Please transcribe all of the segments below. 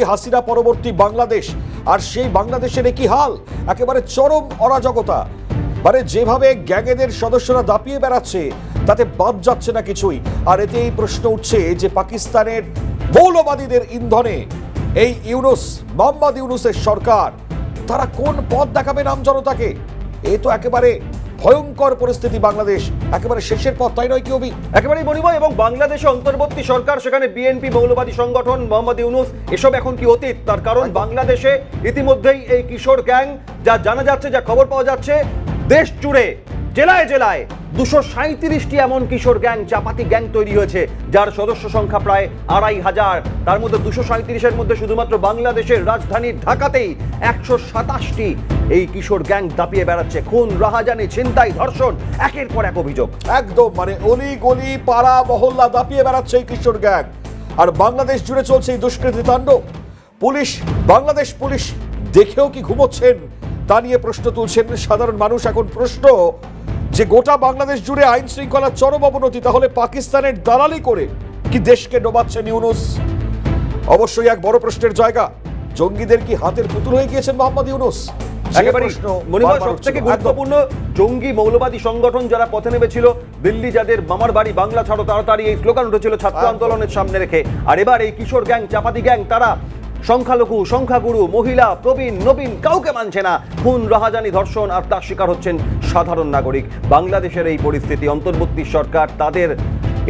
হাসিনা পরবর্তী বাংলাদেশ, আর সেই বাংলাদেশের একই হাল, একেবারে চরম অরাজকতা। মানে যেভাবে গ্যাংয়েদের সদস্যরা দাপিয়ে বেড়াচ্ছে তাতে বাদ যাচ্ছে না কিছুই। আর এতে এই প্রশ্ন উঠছে যে পাকিস্তানের মৌলবাদীদের ইন্ধনে এই ইউনূস, মোহাম্মদ ইউনূসের সরকার, তারা কোন পথ দেখাবে নাম জনতাকে? এ তো একেবারে ভয়ঙ্কর পরিস্থিতি, বাংলাদেশ একেবারে শেষের পথ, তাই নয় কি অভি? একেবারেই মনিময়। এবং বাংলাদেশে অন্তর্বর্তী সরকার, সেখানে বিএনপি, মৌলবাদী সংগঠন, মোহাম্মদ ইউনূস, এসব এখন কি অতীত? তার কারণ বাংলাদেশে ইতিমধ্যেই এই কিশোর গ্যাং, যা জানা যাচ্ছে, যা খবর পাওয়া যাচ্ছে, দেশ জুড়ে জেলায় জেলায় 237টি এমন কিশোর গ্যাং, চাপাতি গ্যাং তৈরি হয়েছে, যার সদস্য সংখ্যা প্রায় 2500। তার মধ্যে 237-এর মধ্যে শুধুমাত্র বাংলাদেশের রাজধানী ঢাকাতেই 127টি এই কিশোর গ্যাং দাপিয়ে বেড়াচ্ছে। খুন, রাহাজানি, ছিনতাই, ধর্ষণ, একের পর এক অভিযোগ। একদম মানে অলি গলি পাড়া মহল্লা দাপিয়ে বেড়াচ্ছে এই কিশোর গ্যাং। আর বাংলাদেশ জুড়ে চলছে এই দুষ্কৃতি তাণ্ডব। পুলিশ, বাংলাদেশ পুলিশ দেখেও কি ঘুমোচ্ছেন তা নিয়ে প্রশ্ন তুলছেন সাধারণ মানুষ। এখন প্রশ্ন যে গোটা বাংলাদেশ জুড়ে আইন শৃঙ্খলার চরম অবনতি, তাহলে পাকিস্তানের দালালি করে কি দেশকে ডোবাচ্ছেন ইউনূস? অবশ্যই এক বড় প্রশ্নের জায়গা। জঙ্গিদের কি হাতের পুতুল হয়ে গিয়েছেন মোহাম্মদ ইউনূস? একেবারে সবথেকে গুরুত্বপূর্ণ, জঙ্গি মৌলবাদী সংগঠন যারা পথে নেমেছিল, দিল্লি যাদের মামার বাড়ি, বাংলা ছাড়ো তাড়াতাড়ি, এই স্লোগান উঠেছিল ছাত্র আন্দোলনের সামনে রেখে। আর এবার এই কিশোর গ্যাং, চাপাতি গ্যাং, তারা সংখ্যালঘু, সংখ্যাগুরু, মহিলা, প্রবীণ, নবীন কাউকে মানছে না। খুন, রাহাজানি, ধর্ষণ, আর তার শিকার হচ্ছেন সাধারণ নাগরিক। বাংলাদেশের এই পরিস্থিতি, অন্তর্বর্তী সরকার তাদের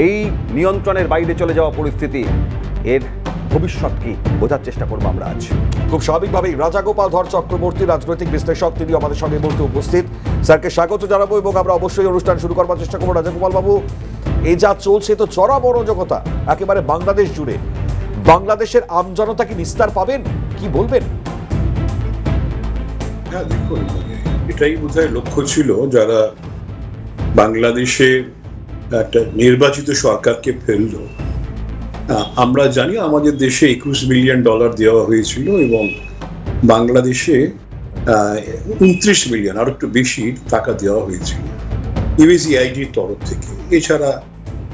এই নিয়ন্ত্রণের বাইরে চলে যাওয়া পরিস্থিতি, এর ভবিষ্যৎ কি বোঝার চেষ্টা করবো আমরা আজ। খুব স্বাভাবিকভাবেই রাজাগোপাল ধর চক্রবর্তী, রাজনৈতিক বিশ্লেষক, তিনি আমাদের সঙ্গে এই মুহূর্তে উপস্থিত। স্যারকে স্বাগত জানাবো এবং আমরা অবশ্যই অনুষ্ঠান শুরু করবার চেষ্টা করবো। রাজাগোপাল বাবু, এই যা চলছে তো চরম অরাজকতা একেবারে বাংলাদেশ জুড়ে। বাংলাদেশের আমজনতা কি নিস্তার পাবেন? কি বলবেন? হ্যাঁ, দেখুন, এটাই বোধহয় লক্ষ্য ছিল যারা বাংলাদেশে একটা নির্বাচিত সরকারকে ফেলল। আমরা জানি আমাদের দেশে $21 বিলিয়ন দেওয়া হয়েছিল এবং বাংলাদেশে 29 মিলিয়ন, আর একটু বেশি টাকা দেওয়া হয়েছিল ইউএসএআইডির তরফ থেকে। এছাড়া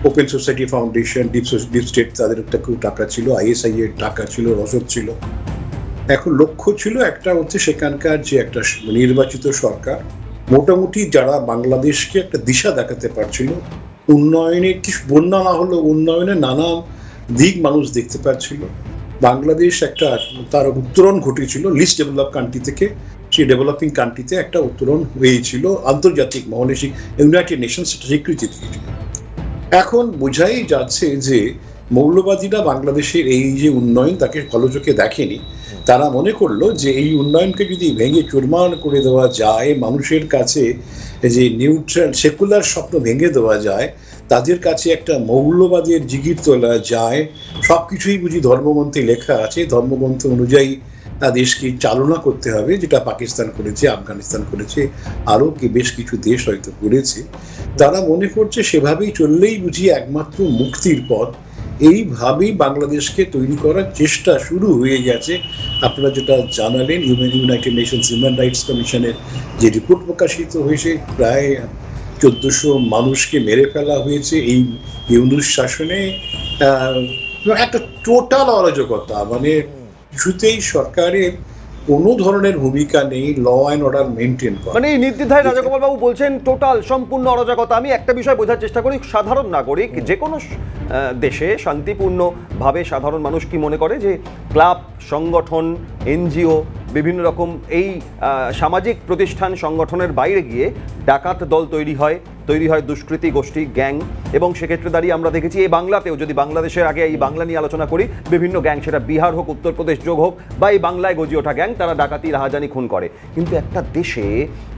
open society foundation, deep state, তাদের একটা খুব টাকা ছিল, আইএসআই এর টাকা ছিল, রসদ ছিল। এখন লক্ষ্য ছিল একটা হচ্ছে সেখানকার যে একটা নির্বাচিত সরকার মোটামুটি যারা বাংলাদেশকে একটা দিশা দেখাতে পারছিল, উন্নয়নের কি বন্যা না হলো উন্নয়নের নানা দিক মানুষ দেখতে পাচ্ছিল। বাংলাদেশ একটা তার উত্তরণ ঘটেছিল লিস্ট ডেভেলপ কান্ট্রি থেকে, সেই ডেভেলপিং কান্ট্রিতে একটা উত্তরণ হয়েছিল, আন্তর্জাতিক মহলে ইউনাইটেড নেশনস স্বীকৃতি দিয়েছিল। এখন বোঝাই যাচ্ছে যে মৌলবাদীরা বাংলাদেশের এই যে উন্নয়ন তাকে ভালো চোখে দেখেনি। তারা মনে করলো যে এই উন্নয়নকে যদি ভেঙে চুরমার করে দেওয়া যায়, মানুষের কাছে যে নিউট্রাল সেকুলার স্বপ্ন ভেঙে দেওয়া যায়, তাদের কাছে একটা মৌলবাদের জিগির তোলা যায়, সবকিছুই বুঝি ধর্মগ্রন্থে লেখা আছে, ধর্মগ্রন্থ অনুযায়ী দেশকে চালনা করতে হবে, যেটা পাকিস্তান করেছে, আফগানিস্তান করেছে, আরও কি বেশ কিছু দেশ হয়তো করেছে। তারা মনে করছে সেভাবেই চললেই বুঝি একমাত্র মুক্তির পথ। এইভাবেই বাংলাদেশকে তৈরি করার চেষ্টা শুরু হয়ে গেছে। আপনারা যেটা জানালেন, ইউনাইটেড নেশনস হিউম্যান রাইটস কমিশনের যে রিপোর্ট প্রকাশিত হয়েছে, প্রায় 1400 মানুষকে মেরে ফেলা হয়েছে এই ইউনূস শাসনে। একটা টোটাল অরাজকতা, মানে কিছুতেই সরকারের কোনো ধরনের ভূমিকা নেই ল অ্যান্ড অর্ডার মেনটেন করা। মানে এই নির্দ্বিধায় রাজাগোপাল বাবু বলছেন টোটাল সম্পূর্ণ অরাজকতা। আমি একটা বিষয় বোঝার চেষ্টা করি, সাধারণ নাগরিক যে কোনো দেশে শান্তিপূর্ণভাবে সাধারণ মানুষ কি মনে করে যে ক্লাব, সংগঠন, এনজিও, বিভিন্ন রকম এই সামাজিক প্রতিষ্ঠান সংগঠনের বাইরে গিয়ে ডাকাত দল তৈরি হয় দুষ্কৃতী গোষ্ঠী, গ্যাং। এবং সেক্ষেত্রে দাঁড়িয়ে আমরা দেখেছি এই বাংলাতেও, যদি বাংলাদেশের আগে এই বাংলা নিয়ে আলোচনা করি, বিভিন্ন গ্যাং, সেটা বিহার হোক, উত্তরপ্রদেশ যোগ হোক, বা এই বাংলায় গজিয়ে ওঠা গ্যাং, তারা ডাকাতি, রাহাজানি, খুন করে। কিন্তু একটা দেশে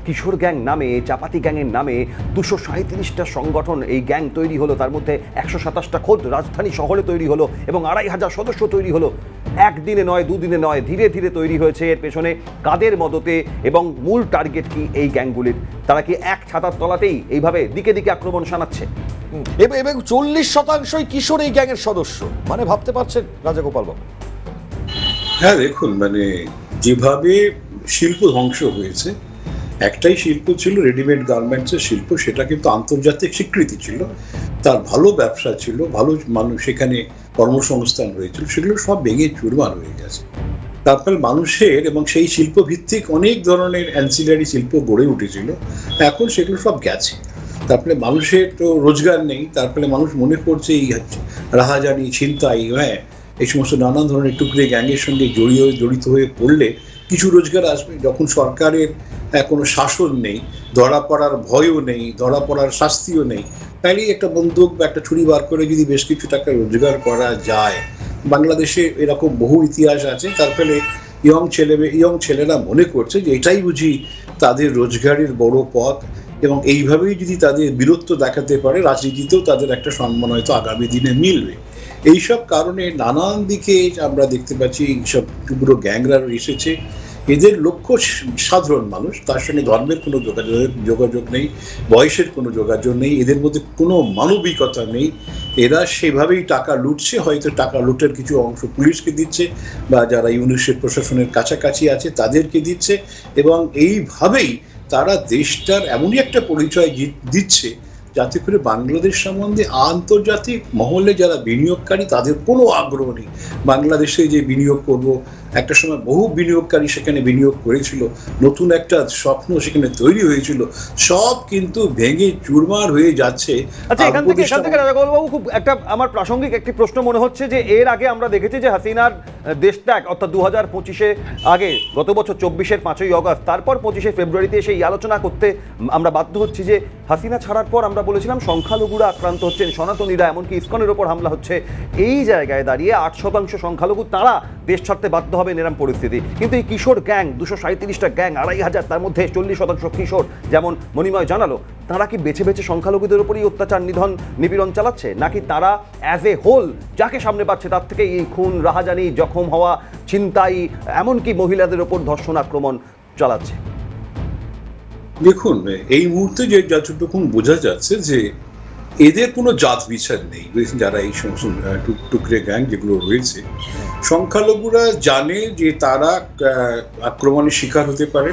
কিশোর গ্যাং নামে, চাপাতি গ্যাংয়ের নামে 237টা সংগঠন, এই গ্যাং তৈরি হলো, তার মধ্যে 127টা খোদ রাজধানী শহরে তৈরি হলো এবং 2500 সদস্য তৈরি হলো। একদিনে নয়, দুদিনে নয়, ধীরে ধীরে তৈরি হয়েছে। এর পেছনে কাদের মদতে এবং মূল টার্গেট কি এই গ্যাংগুলির? তারা কি এক ছাতার তলাতেই এইভাবে দিকে দিকে আক্রমণ শানাচ্ছে? এবং 40% কিশোর এই গ্যাংয়ের সদস্য, মানে ভাবতে পারছেন রাজাগোপাল বাবু? হ্যাঁ, দেখুন, মানে যেভাবে শিল্প ধ্বংস হয়েছে, একটাই শিল্প ছিল রেডিমেড গার্মেন্টসের শিল্প, সেটা কিন্তু আন্তর্জাতিক স্বীকৃতি ছিল। তার ভালো ব্যবসা ছিল, ভালো মানুষ সেখানে কর্মসংস্থান হয়েছিল, সেগুলো সব ভেঙে চুরমার হয়ে গেছে। তারপরে মানুষের এবং সেই শিল্প ভিত্তিক অনেক ধরনের অ্যান্সিলারি শিল্প গড়ে উঠেছিল, এখন সেগুলো সব গেছে। তারপরে মানুষের তো রোজগার নেই, তারপরে মানুষ মনে করছে এই রাহাজানি, ছিনতাই, হ্যাঁ, এই সমস্ত নানান ধরনের টুকরে গ্যাংয়ের সঙ্গে জড়িত হয়ে পড়লে কিছু রোজগার আসবে। যখন সরকারের কোনো শাসন নেই, ধরা পড়ার ভয়ও নেই, ধরা পড়ার শাস্তিও নেই, তাইলে একটা বন্দুক বা একটা ছুরি বার করে যদি বেশ কিছু টাকা রোজগার করা যায়। বাংলাদেশে এরকম বহু ইতিহাস আছে। তার ফলে ইয়ং ছেলেরা মনে করছে যে এটাই বুঝি তাদের রোজগারের বড় পথ, এবং এইভাবেই যদি তাদের বীরত্ব দেখাতে পারে, রাজনীতিতেও তাদের একটা সম্মান হয়তো আগামী দিনে মিলবে। এইসব কারণে নানান দিকে আমরা দেখতে পাচ্ছি এইসব টুকরো গ্যাংরা এসেছে। এদের লক্ষ্য সাধারণ মানুষ, তার সঙ্গে ধর্মের কোনো যোগাযোগ নেই, বয়সের কোনো যোগাযোগ নেই, এদের মধ্যে কোনো মানবিকতা নেই। এরা সেভাবেই টাকা লুটছে, হয়তো টাকা লুটের কিছু অংশ পুলিশকে দিচ্ছে বা যারা ইউনিসেফ প্রশাসনের কাছাকাছি আছে তাদেরকে দিচ্ছে, এবং এইভাবেই তারা দেশটার এমনই একটা পরিচয় দিচ্ছে যাতে করে বাংলাদেশ সম্বন্ধে আন্তর্জাতিক মহলে যারা বিনিয়োগকারী তাদের কোনো আগ্রহ নেই। বাংলাদেশে যে বিনিয়োগ করব, একটা সময় বহু বিনিয়োগকারী সেখানে বিনিয়োগ করেছিল, নতুন একটা স্বপ্ন সেখানে তৈরি হয়েছিল, সব কিন্তু ভেঙে চুরমার হয়ে যাচ্ছে। আচ্ছা, এখান থেকে রাজাগোপাল বাবু, খুব একটা আমার প্রাসঙ্গিক একটি প্রশ্ন মনে হচ্ছে যে এর আগে আমরা দেখেছি যে হাসিনার দেশত্যাগ অর্থাৎ 2025-এ আগে গত বছর 24-এর 5ই অগস্ট, তারপর 25শে ফেব্রুয়ারিতে এসে এই আলোচনা করতে আমরা বাধ্য হচ্ছি যে হাসিনা ছাড়ার পর আমরা বলেছিলাম সংখ্যালঘুরা আক্রান্ত হচ্ছেন, সনাতনীরা, এমনকি ইসকনের ওপর হামলা হচ্ছে। এই জায়গায় দাঁড়িয়ে 8% সংখ্যালঘু তারা দেশ ছাড়তে বাধ্য হবেন এরম পরিস্থিতি। কিন্তু এই কিশোর গ্যাং, 237টা গ্যাং, 2500, তার মধ্যে 40% কিশোর, যেমন মণিময় জানালো, তারা কি বেছে বেছে সংখ্যালঘুদের উপরই অত্যাচার, নিধন, নিপীড়ন চালাচ্ছে, নাকি তারা অ্যাজ এ হোল যাকে সামনে পাচ্ছে তার থেকে এই খুন, রাহাজানি, জখম হওয়া, ছিনতাই, এমনকি মহিলাদের ওপর ধর্ষণ, আক্রমণ চালাচ্ছে? দেখুন, এই মুহূর্তে যে যতটুকু বোঝা যাচ্ছে যে এদের কোনো জাত বিচার নেই। যারা এই সমস্ত টুকরে গ্যাং যেগুলো রয়েছে, সংখ্যালঘুরা জানে যে তারা আক্রমণের শিকার হতে পারে,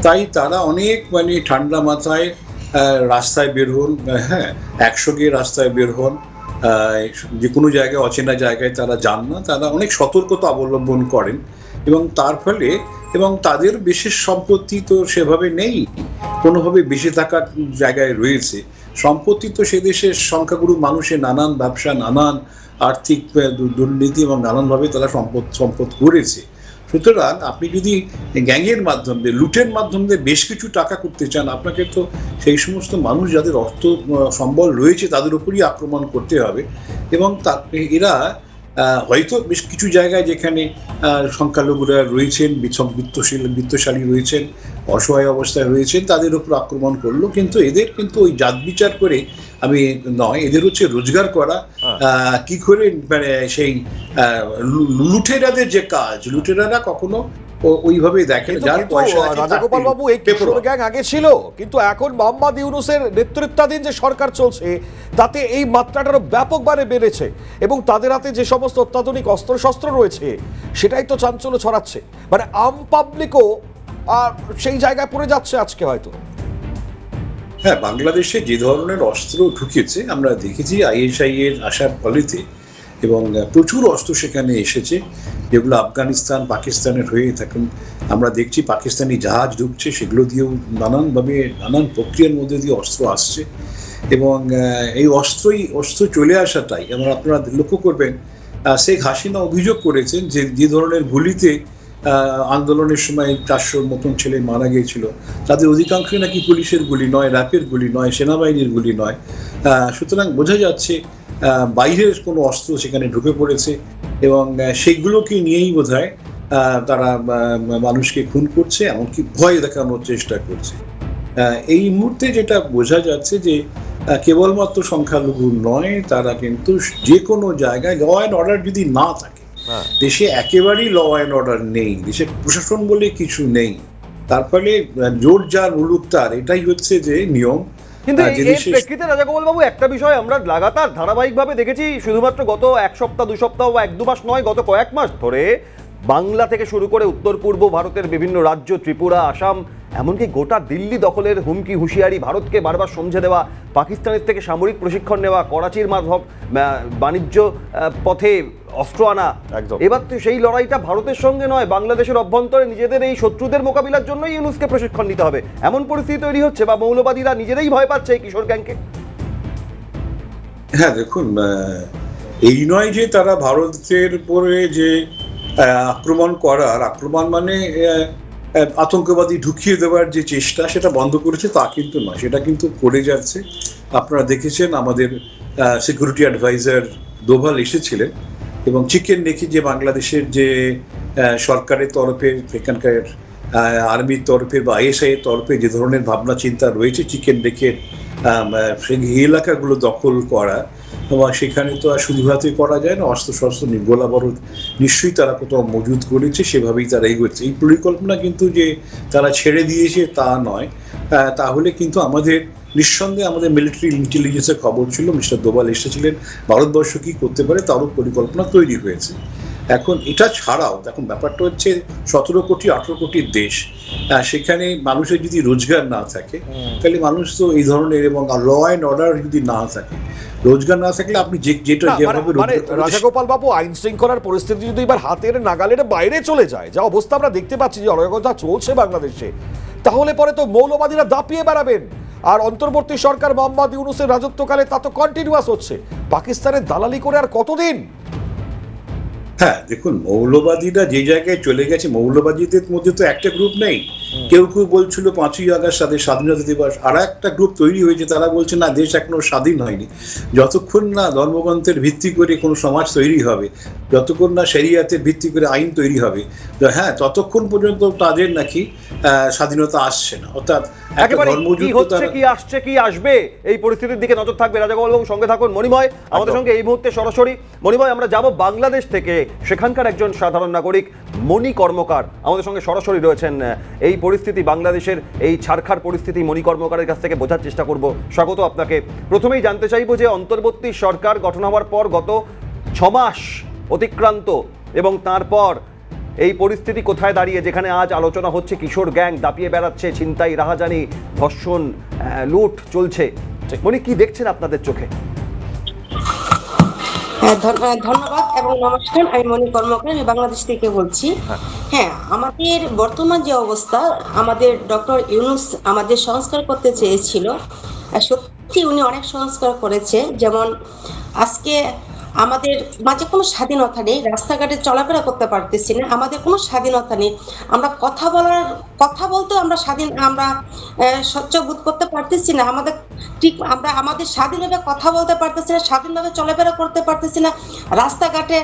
তাই তারা অনেক ঠান্ডা মাথায় রাস্তায় বের হন, হ্যাঁ, একসঙ্গে রাস্তায় বের হন, যে কোনো জায়গায়, অচেনা জায়গায় তারা যান না, তারা অনেক সতর্কতা অবলম্বন করেন, এবং তার ফলে এবং তাদের বিশেষ সম্পত্তি তো সেভাবে নেই, কোনোভাবে বেঁচে থাকার জায়গায় রয়েছে। সম্পত্তি তো সে দেশের সংখ্যাগুরু মানুষের নানান ব্যবসা, নানান আর্থিক দুর্নীতি এবং নানানভাবে তারা সম্পদ করেছে। সুতরাং আপনি যদি গ্যাংয়ের মাধ্যমে, লুটের মাধ্যমে বেশ কিছু টাকা করতে চান, আপনাকে তো সেই সমস্ত মানুষ যাদের অর্থ সম্বল রয়েছে তাদের উপরই আক্রমণ করতে হবে। এবং এরা হয়তো বেশ কিছু জায়গায় যেখানে সংখ্যালঘুরা রয়েছেন, বিত্তশালী রয়েছেন, অসহায় অবস্থায় রয়েছেন, তাদের উপর আক্রমণ করলো, কিন্তু এদের কিন্তু ওই জাত বিচার করে আমি নয়, এদের হচ্ছে রোজগার করা। কি করে সেই লুটেরাদের যে কাজ, লুটেরারা কখনো ওইভাবে দেখেন যার পয়সা। রাজাগোপাল বাবু, এই কিশোর গ্যাং আগে ছিল, কিন্তু এখন মোহাম্মদ ইউনূসের নেতৃত্বাধীন যে সরকার চলছে তাতে এই মাত্রাটারও ব্যাপকভাবে বেড়েছে, এবং তাদের হাতে যে সমস্ত অত্যাধুনিক অস্ত্রশস্ত্র রয়েছে সেটাই তো চাঞ্চল্য ছড়াচ্ছে। আম পাবলিকও সেই জায়গায় পড়ে যাচ্ছে আজকে হয়তো। হ্যাঁ, বাংলাদেশে যে ধরনের অস্ত্র ঢুকেছে আমরা দেখেছি ISI এর আসার ফলেতে, এবং প্রচুর অস্ত্র সেখানে এসেছে যেগুলো আফগানিস্তান, পাকিস্তানের হয়ে থাকেন। আমরা দেখছি পাকিস্তানি জাহাজ ঢুকছে, সেগুলো দিয়েও নানানভাবে নানান প্রক্রিয়ার মধ্যে দিয়ে অস্ত্র আসছে, এবং এই অস্ত্র চলে আসাটাই আপনারা লক্ষ্য করবেন। শেখ হাসিনা অভিযোগ করেছেন যে ধরনের গুলিতে আন্দোলনের সময় 400 মতন ছেলে মারা গিয়েছিল, তাদের অধিকাংশই নাকি পুলিশের গুলি নয়, র্যাপের গুলি নয়, সেনাবাহিনীর গুলি নয়। সুতরাং বোঝা যাচ্ছে বাইরের কোনো অস্ত্র সেখানে ঢুকে পড়েছে, এবং সেইগুলোকে নিয়েই বোধহয় তারা মানুষকে খুন করছে, এমনকি ভয় দেখানোর চেষ্টা করছে। এই মুহূর্তে যেটা বোঝা যাচ্ছে যে কেবলমাত্র সংখ্যালঘু নয়, তারা কিন্তু যে কোনো জায়গায় ল অ্যান্ড অর্ডার যদি না থাকে, দেশে একেবারেই ল অ্যান্ড অর্ডার নেই, দেশে প্রশাসন বলে কিছু নেই, তার ফলে জোর যার মুলুক তার, এটাই হচ্ছে যে নিয়ম। কিন্তু এর প্রেক্ষিতে রাজাগোপাল বাবু, একটা বিষয় আমরা লাগাতার ধারাবাহিকভাবে দেখেছি, শুধুমাত্র গত 1 সপ্তাহ 2 সপ্তাহ বা 1-2 মাস নয়, গত কয়েক মাস ধরে বাংলা থেকে শুরু করে উত্তর পূর্ব ভারতের বিভিন্ন রাজ্য, ত্রিপুরা, আসাম, এমনকি গোটা দিল্লি দখলের হুমকি, হুঁশিয়ারি, ভারতকে বারবার সমঝে দেওয়া, পাকিস্তানের থেকে সামরিক প্রশিক্ষণ নেওয়া, করাচির মাধ্যম বাণিজ্য পথে অস্ত্র আনা। একদম। এবার তো সেই লড়াইটা ভারতের সঙ্গে নয়, বাংলাদেশের অভ্যন্তরে নিজেদের এই শত্রুদের মোকাবিলার জন্যই ইউনুসকে প্রশিক্ষণ নিতে হবে, এমন পরিস্থিতি তৈরি হচ্ছে, বা মৌলবাদীরা নিজেরাই ভয় পাচ্ছে এই কিশোর গ্যাংকে। হ্যাঁ দেখুন, এই নয় যে তারা ভারতের উপরে যে আক্রমণ মানে আতঙ্কবাদী ঢুকিয়ে দেওয়ার যে চেষ্টা সেটা বন্ধ করেছে তা কিন্তু নয়, সেটা কিন্তু করে যাচ্ছে। আপনারা দেখেছেন আমাদের সিকিউরিটি অ্যাডভাইজার দোভাল এসেছিলেন এবং চিকেন নেকি যে বাংলাদেশের যে সরকারের তরফে, এখানকার আর্মির তরফে বা আইএসআই এর তরফে যে ধরনের ভাবনা চিন্তা রয়েছে চিকেন নেকের সেই এলাকাগুলো দখল করা, এবং সেখানে তো আর শুধু হাতে করা যায় না, অস্ত্র শস্ত্র গোলা বারুদ নিশ্চয়ই তারা কোথাও মজুদ করেছে, সেভাবেই তারা এগোচ্ছে। এই পরিকল্পনা কিন্তু যে তারা ছেড়ে দিয়েছে তা নয়। তাহলে কিন্তু আমাদের নিঃসন্দেহে আমাদের মিলিটারি ইন্টেলিজেন্সের খবর ছিল, মিস্টার দোভাল এসেছিলেন, ভারতবর্ষ কী করতে পারে তারও পরিকল্পনা তৈরি হয়েছে। এখন এটা ছাড়াও এখন ব্যাপারটা হচ্ছে 17 কোটি 18 কোটির দেশ, সেখানে মানুষের যদি রোজগার না থাকে তাহলে মানুষ তো এই ধরনের, এবং ল অ্যান্ড অর্ডার যদি না থাকে, রোজগার না থাকলে আপনি যেটা যেভাবে রাজাগোপাল বাবু, আইন শৃঙ্খলার পরিস্থিতি যদি এবার হাতের নাগালের বাইরে চলে যায়, যা অবস্থা আমরা দেখতে পাচ্ছি যে অরাজকতা চলছে বাংলাদেশে, তাহলে পরে তো মৌলবাদীরা দাপিয়ে বেড়াবেন। আর অন্তর্বর্তী সরকার মোহাম্মদ ইউনূসের রাজত্বকালে তা তো কন্টিনিউয়াস হচ্ছে, পাকিস্তানের দালালি করে আর কতদিন? হ্যাঁ দেখুন, মৌলবাদীরা যে জায়গায় চলে গেছে, মৌলবাদীদের মধ্যে তো একটা গ্রুপ নেই। কেউ কেউ বলছিল 5ই আগস্ট সাথে স্বাধীনতা দিবস, আর একটা গ্রুপ তৈরি হয়েছে, তারা বলছে না দেশ এখনো স্বাধীন হয়নি। যতক্ষণ না ধর্মগ্রন্থের ভিত্তি করে কোনো সমাজ তৈরি হবে, যতক্ষণ না শরিয়াতের ভিত্তি করে আইন তৈরি হবে, হ্যাঁ ততক্ষণ পর্যন্ত তাদের নাকি স্বাধীনতা আসছে না। অর্থাৎ একেবারে কি হচ্ছে, কি আসছে, কি আসবে, এই পরিস্থিতির দিকে নজর থাকবে। রাজাগোপাল বাবু সঙ্গে থাকুন। মণিময় আমাদের সঙ্গে এই মুহূর্তে সরাসরি। মণিময়, আমরা যাব বাংলাদেশ থেকে, সেখানকার একজন সাধারণ নাগরিক মণি কর্মকার আমাদের সঙ্গে সরাসরি রয়েছেন। এই পরিস্থিতি, বাংলাদেশের এই ছারখার পরিস্থিতি মণি কর্মকারের কাছ থেকে বোঝার চেষ্টা করব। স্বাগত আপনাকে। প্রথমেই জানতে চাইব যে অন্তর্বর্তী সরকার গঠন হওয়ার পর গত 6 মাস অতিক্রান্ত, এবং তারপর এই পরিস্থিতি কোথায় দাঁড়িয়ে, যেখানে আজ আলোচনা হচ্ছে কিশোর গ্যাং দাপিয়ে বেড়াচ্ছে, ছিনতাই, রাহাজানি, ধর্ষণ, লুট চলছে। মণি, কি দেখছেন আপনাদের চোখে? ধন্যবাদ এবং নমস্কার। আমি মণি কর্মকার, আমি বাংলাদেশ থেকে বলছি। হ্যাঁ, আমাদের বর্তমান যে অবস্থা, আমাদের ডক্টর ইউনূস আমাদের সংস্কার করতে চেয়েছিল, সত্যি উনি অনেক সংস্কার করেছে। যেমন আজকে আমাদের মাঝে কোনো স্বাধীনতা নেই, রাস্তাঘাটে চলাফেরা করতে পারতেছি না, আমাদের কোনো স্বাধীনতা নেই, আমরা কথা বলতেও আমরা স্বাধীন, আমরা স্বচ্ছ বোধ করতে পারতেছি না, আমরা আমাদের স্বাধীনভাবে কথা বলতে পারতেছি না, স্বাধীনভাবে চলাফেরা করতে পারতেছি না, রাস্তাঘাটে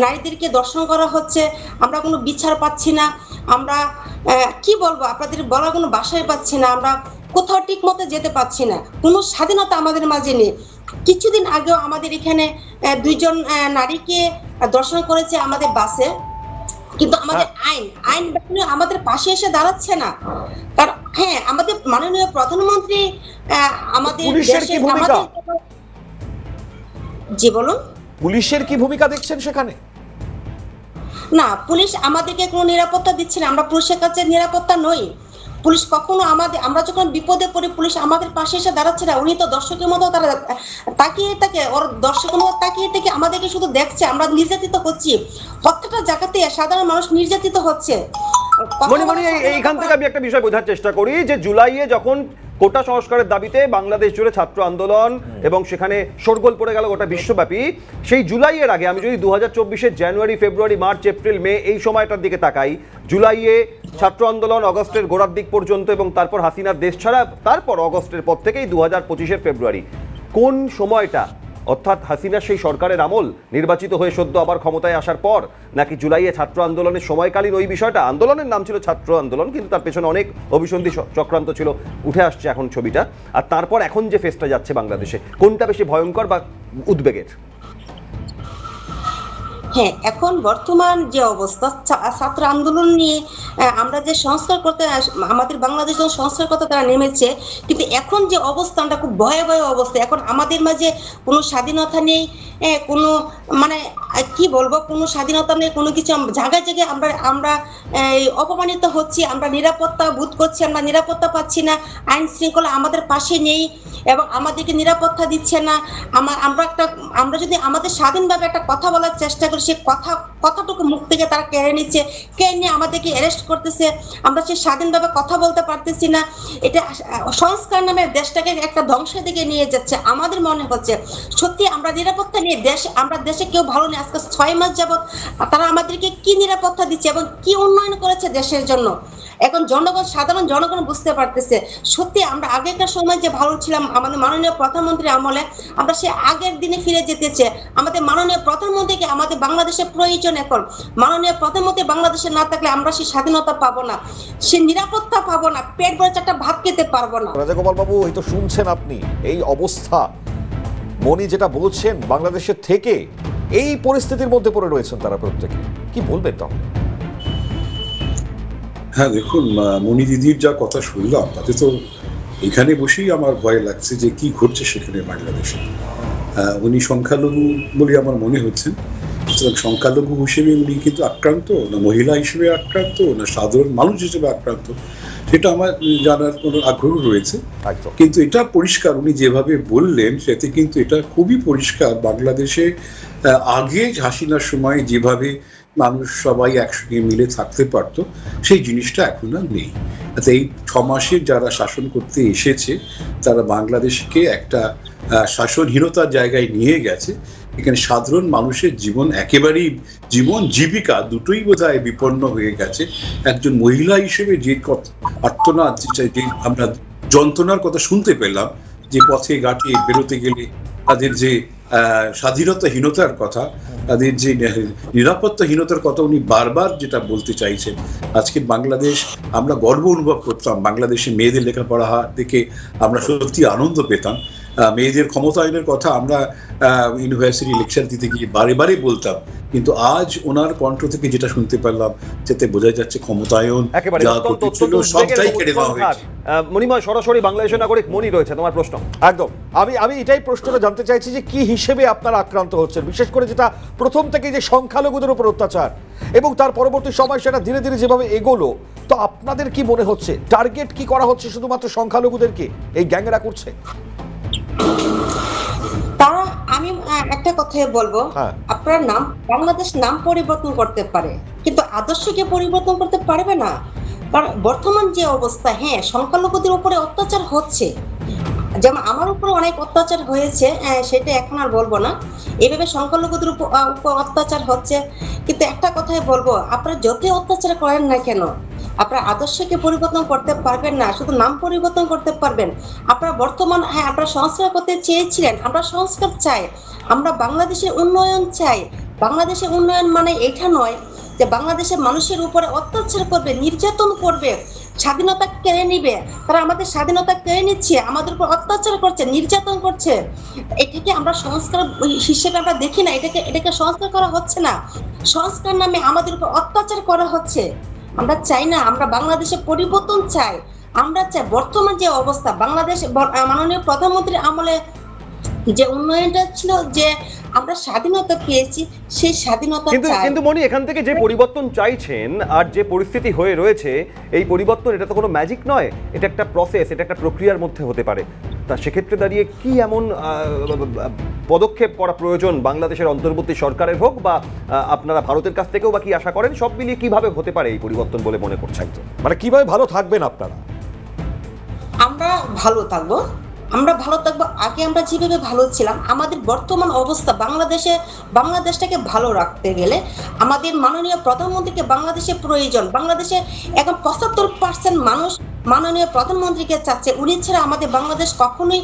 নারীদেরকে দর্শন করা হচ্ছে, আমরা কোনো বিচার পাচ্ছি না, আমরা কি বলবো, আপনাদের বলার কোনো ভাষাই পাচ্ছি না, আমরা কোথাও ঠিক মতো যেতে পারছি না, কোনো স্বাধীনতা আমাদের মাঝে নেই। কিছুদিন আগেও আমাদের এখানে 2 জন নারীকে দর্শন করেছে আমাদের বাসে, কিন্তু আমাদের আইন আমাদের পাশে এসে দাঁড়াচ্ছে না। কারণ হ্যাঁ, আমাদের মাননীয় প্রধানমন্ত্রী আমাদের পুলিশের কি ভূমিকা? জি বলুন। পুলিশের কি ভূমিকা দেখছেন সেখানে? না, পুলিশ আমাদেরকে কোনো নিরাপত্তা দিচ্ছে না, আমরা পুলিশের কাছে নিরাপত্তা নই। পুলিশ কখনো আমরা যখন বিপদে পড়ি, পুলিশ আমাদের পাশে এসে দাঁড়াচ্ছে না। উনি তো দর্শকের মতো তারা তাকিয়ে থাকে, ওর দর্শকের মতো তাকিয়ে থেকে আমাদেরকে শুধু দেখছে, আমরা নির্যাতিত হচ্ছি, প্রত্যেকটা জায়গাতে সাধারণ মানুষ নির্যাতিত হচ্ছে। মণি, এইখান থেকে আমি একটা বিষয় বোঝার চেষ্টা করি যে জুলাইয়ে যখন কোটা সংস্কারের দাবিতে বাংলাদেশ জুড়ে ছাত্র আন্দোলন এবং সেখানে শোরগোল পড়ে গেল গোটা বিশ্বব্যাপী, সেই জুলাইয়ের আগে আমি যদি 2024-এর জানুয়ারি, ফেব্রুয়ারি, মার্চ, এপ্রিল, মে এই সময়টার দিকে তাকাই, জুলাইয়ে ছাত্র আন্দোলন অগস্টের গোড়ার দিক পর্যন্ত, এবং তারপর হাসিনার দেশ ছাড়া, তারপর অগস্টের পর থেকেই 2025-এর ফেব্রুয়ারি, কোন সময়টা, অর্থাৎ হাসিনার সেই সরকারের আমল, নির্বাচিত হয়ে সদ্য আবার ক্ষমতায় আসার পর, নাকি জুলাইয়ে ছাত্র আন্দোলনের সময়কালীন ওই বিষয়টা? আন্দোলনের নাম ছিল ছাত্র আন্দোলন, কিন্তু তার পেছনে অনেক অভিসন্ধি চক্রান্ত ছিল, উঠে আসছে এখন ছবিটা। আর তারপর এখন যে ফেসটা যাচ্ছে বাংলাদেশে, কোনটা বেশি ভয়ঙ্কর বা উদ্বেগের? হ্যাঁ, এখন বর্তমান যে অবস্থা, ছাত্র আন্দোলন নিয়ে আমরা যে সংস্কার করতে, আমাদের বাংলাদেশ সংস্কার করতে তারা নেমেছে, কিন্তু এখন যে অবস্থানটা খুব ভয়াবহ অবস্থা। এখন আমাদের মাঝে কোনো স্বাধীনতা নেই, কোনো মানে কি বলবো, কোনো স্বাধীনতা নেই, কোনো কিছু জায়গায় জায়গায় আমরা আমরা এই অপমানিত হচ্ছি, আমরা নিরাপত্তা বোধ করছি, আমরা নিরাপত্তা পাচ্ছি না, আইন শৃঙ্খলা আমাদের পাশে নেই এবং আমাদেরকে নিরাপত্তা দিচ্ছে না। আমরা যদি আমাদের স্বাধীনভাবে একটা কথা বলার চেষ্টা করি, সে কথাটুকু মুখ থেকে তারা কেড়ে নিচ্ছে, কেড়ে নিয়ে আমাদেরকে অ্যারেস্ট করতেছে, আমরা সে স্বাধীনভাবে কথা বলতে পারতেছি না। এটা সংস্কার নামে দেশটাকে একটা ধ্বংসের দিকে নিয়ে যাচ্ছে। আমাদের মনে হচ্ছে সত্যি আমরা নিরাপত্তা নিয়ে আমরা দেশে কেউ ভালো নেই। আজকে 6 মাস যাবত তারা আমাদেরকে কি নিরাপত্তা দিচ্ছে এবং কি উন্নয়ন করেছে দেশের জন্য, এখন সাধারণ জনগণ বুঝতে পারতেছে। সত্যি আমরা আগেকার সময় যে ভালো ছিলাম, আমাদের মাননীয় প্রধানমন্ত্রী আমলে আমরা সে আগের দিনে ফিরে যেতে চাই। আমাদের মাননীয় প্রধানমন্ত্রীকে আমাদের বাংলাদেশের প্রয়োজন। এখন মাননীয় প্রধানমন্ত্রী বাংলাদেশে না থাকলে আমরা সেই স্বাধীনতা পাবো না, সে নিরাপত্তা পাবো না, পেট ভরে চারটা ভাত খেতে পারবো না। রাজাগোপাল বাবু, এই তো শুনছেন আপনি এই অবস্থা, মনি যেটা বলছেন, বাংলাদেশের থেকে এই পরিস্থিতির মধ্যে পড়ে রয়েছেন তারা প্রত্যেকে, কি বলবেন তাহলে? হ্যাঁ দেখুন, মনি দিদির যা কথা শুনলাম তাতে তো এখানে বসেই আমার ভয় লাগছে যে কি ঘটছে সেখানে বাংলাদেশে। উনি সংখ্যালঘু বলে আমার মনে হচ্ছে, সুতরাং সংখ্যালঘু হিসেবে উনি কিন্তু আক্রান্ত না, মহিলা হিসেবে আক্রান্ত না, সাধারণ মানুষ হিসেবে আক্রান্ত, সেটা আমার জানার কোনো আগ্রহ রয়েছে। কিন্তু এটা পরিষ্কার, উনি যেভাবে বললেন সেতে কিন্তু এটা খুবই পরিষ্কার, বাংলাদেশে আগে হাসিনার সময় যেভাবে মানুষ সবাই একসঙ্গে মিলে থাকতে পারত সেই জিনিসটা এখন আর নেই। এই 6 মাসে যারা শাসন করতে এসেছে তারা বাংলাদেশকে একটা শাসনহীনতার জায়গায় নিয়ে গেছে। এখানে সাধারণ মানুষের জীবন একেবারেই, জীবন জীবিকা দুটোই বোধহয় বিপন্ন হয়ে গেছে। একজন মহিলা হিসেবে যে আর্তনাদ, যে আমরা যন্ত্রণার কথা শুনতে পেলাম, যে পথে ঘাটে বেরোতে গেলে তাদের যে স্বাধীনতাহীনতার কথা, তাদের যে নিরাপত্তাহীনতার কথা উনি বারবার যেটা বলতে চাইছেন। আজকে বাংলাদেশ, আমরা গর্ব অনুভব করতাম বাংলাদেশে মেয়েদের লেখাপড়া দেখে, আমরা সত্যি আনন্দ পেতাম। মেয়েদের ক্ষমতায়নের কথা আমরা ইউনিভার্সিটি লেকচার দিতে গিয়ে বারে বারে বলতাম, কিন্তু আজ ওনার কণ্ঠ থেকে যেটা শুনতে পারলাম যাতে বোঝা যাচ্ছে ক্ষমতায়ন যা ঘটেছিল সবটাই কেড়ে নেওয়া হয়েছে। মণিময়, সরাসরি বাংলাদেশের নাগরিক মনি রয়েছে, তোমার প্রশ্ন। একদম, আমি এটাই প্রশ্নটা জানতে চাইছি যে কি হিসেবে আপনারা আক্রান্ত হচ্ছেন, বিশেষ করে যেটা প্রথম থেকে যে সংখ্যালঘুদের উপর অত্যাচার এবং তার পরবর্তী সময় সেটা ধীরে ধীরে যেভাবে এগোলো, তো আপনাদের কি মনে হচ্ছে টার্গেট কি করা হচ্ছে শুধুমাত্র সংখ্যালঘুদেরকে এই গ্যাংরা করছে? তারা, আমি একটা কথাই বলবো, আপনার নাম, বাংলাদেশ নাম পরিবর্তন করতে পারে কিন্তু আদর্শকে পরিবর্তন করতে পারবে না। কারণ বর্তমান যে অবস্থা, হ্যাঁ সংখ্যালঘুদের উপরে অত্যাচার হচ্ছে, যেমন আমার উপর অনেক অত্যাচার হয়েছে, সেটা এখন আর বলবো না, এইভাবে সংখ্যালঘুদের উপর অত্যাচার হচ্ছে। কিন্তু একটা কথাই বলবো, আপনারা যতই অত্যাচার করেন না কেন, আপনার আদর্শকে পরিবর্তন করতে পারবেন না, শুধু নাম পরিবর্তন করতে পারবেন। আপনারা বর্তমান, হ্যাঁ আপনারা সংস্কার করতে চেয়েছিলেন, আমরা সংস্কার চাই, আমরা বাংলাদেশের উন্নয়ন চাই। বাংলাদেশের উন্নয়ন মানে এটা নয় যে বাংলাদেশের মানুষের উপরে অত্যাচার করবে, নির্যাতন করবে, স্বাধীনতা কেড়ে নিবে। তারা আমাদের স্বাধীনতা কেড়ে নিচ্ছে, আমাদের উপর অত্যাচার করছে, নির্যাতন করছে। এটাকে আমরা সংস্কার হিসেবে আমরা দেখি না, এটাকে সংস্কার করা হচ্ছে না, সংস্কার নামে আমাদের উপর অত্যাচার করা হচ্ছে। আমরা চাই না, আমরা বাংলাদেশের পরিবর্তন চাই। আমরা চাই বর্তমান যে অবস্থা, বাংলাদেশ মাননীয় প্রধানমন্ত্রীর আমলে যে উন্নয়নটা ছিল, যে আমরা স্বাধীনতা পেয়েছি, সেই স্বাধীনতা চাই। কিন্তু মনি, এখান থেকে যে পরিবর্তন চাইছেন আর যে পরিস্থিতি হয়ে রয়েছে, এই পরিবর্তন, এটা তো কোনো ম্যাজিক নয়, এটা একটা প্রসেস, এটা একটা প্রক্রিয়ার মধ্যে হতে পারে। তা সেক্ষেত্রে দাঁড়িয়ে কি এমন পদক্ষেপ করা প্রয়োজন বাংলাদেশের অন্তর্বর্তী সরকারের হোক বা আপনারা ভারতের কাছ থেকেও বা কি আশা করেন, সব মিলিয়ে কিভাবে হতে পারে এই পরিবর্তন বলে মনে করছেন? মানে কিভাবে ভালো থাকবেন আপনারা? আমরা ভালো থাকবো, আগে আমরা যেভাবে ভালো ছিলাম। আমাদের বর্তমান অবস্থা, বাংলাদেশটাকে ভালো রাখতে গেলে আমাদের মাননীয় প্রধানমন্ত্রীকে বাংলাদেশে প্রয়োজন। বাংলাদেশে এখন 75% মানুষ মাননীয় প্রধানমন্ত্রীকে চাচ্ছে। উনি ছাড়া আমাদের বাংলাদেশ কখনোই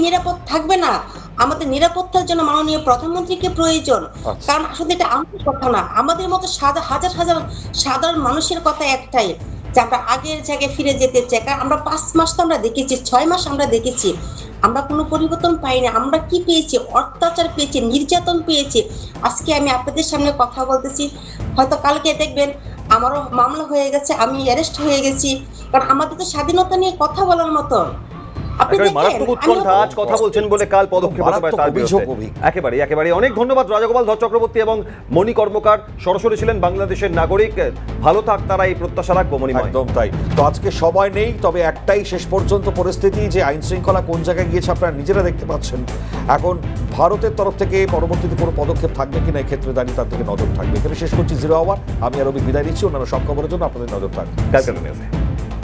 নিরাপদ থাকবে না। আমাদের নিরাপত্তার জন্য মাননীয় প্রধানমন্ত্রীকে প্রয়োজন। কারণ আসলে এটা আমাদের কথা না, আমাদের মতো হাজার হাজার সাধারণ মানুষের কথা একটাই, যে আমরা আগের জায়গায় ফিরে যেতে চাই। কারণ আমরা 5 মাস তো আমরা দেখেছি, 6 মাস আমরা দেখেছি, আমরা কোনো পরিবর্তন পাইনি। আমরা কি পেয়েছি? অত্যাচার পেয়েছি, নির্যাতন পেয়েছি। আজকে আমি আপনাদের সামনে কথা বলতেছি, হয়তো কালকে দেখবেন আমারও মামলা হয়ে গেছে, আমি অ্যারেস্ট হয়ে গেছি। কারণ আমাদের তো স্বাধীনতা নিয়ে কথা বলার মতো, আপনি একেবারে দেখেন, মারাত্মক উৎকণ্ঠা, আজ কথা বলছেন বলে কাল পদক্ষেপ হতে পারে তার মারাত্মক অভিযোগ, বিরুদ্ধে। একেবারে অনেক ধন্যবাদ রাজাগোপাল ধর চক্রবর্তী এবং মণি কর্মকার, সরাসরি ছিলেন বাংলাদেশের নাগরিক। ভালো থাক তারা, এই প্রত্যাশা রাখবো মণিময়। একদম তাই। তো আজকে সময় নেই, তবে একটাই শেষ পর্যন্ত পরিস্থিতি যে আইন শৃঙ্খলা কোন জায়গায় গিয়েছে আপনারা নিজেরা দেখতে পাচ্ছেন। এখন ভারতের তরফ থেকে পরবর্তীতে কোনো পদক্ষেপ থাকবে কিনা এই ক্ষেত্রে দাঁড়িয়ে তার দিকে নজর থাকবে। এখানে শেষ করছি জিরো আওয়ার। আমি আর রবি বিদায় নিচ্ছি। অন্যান্য সব খবরের জন্য আপনাদের নজর থাকবে। ক্যালকাটা নিউজে।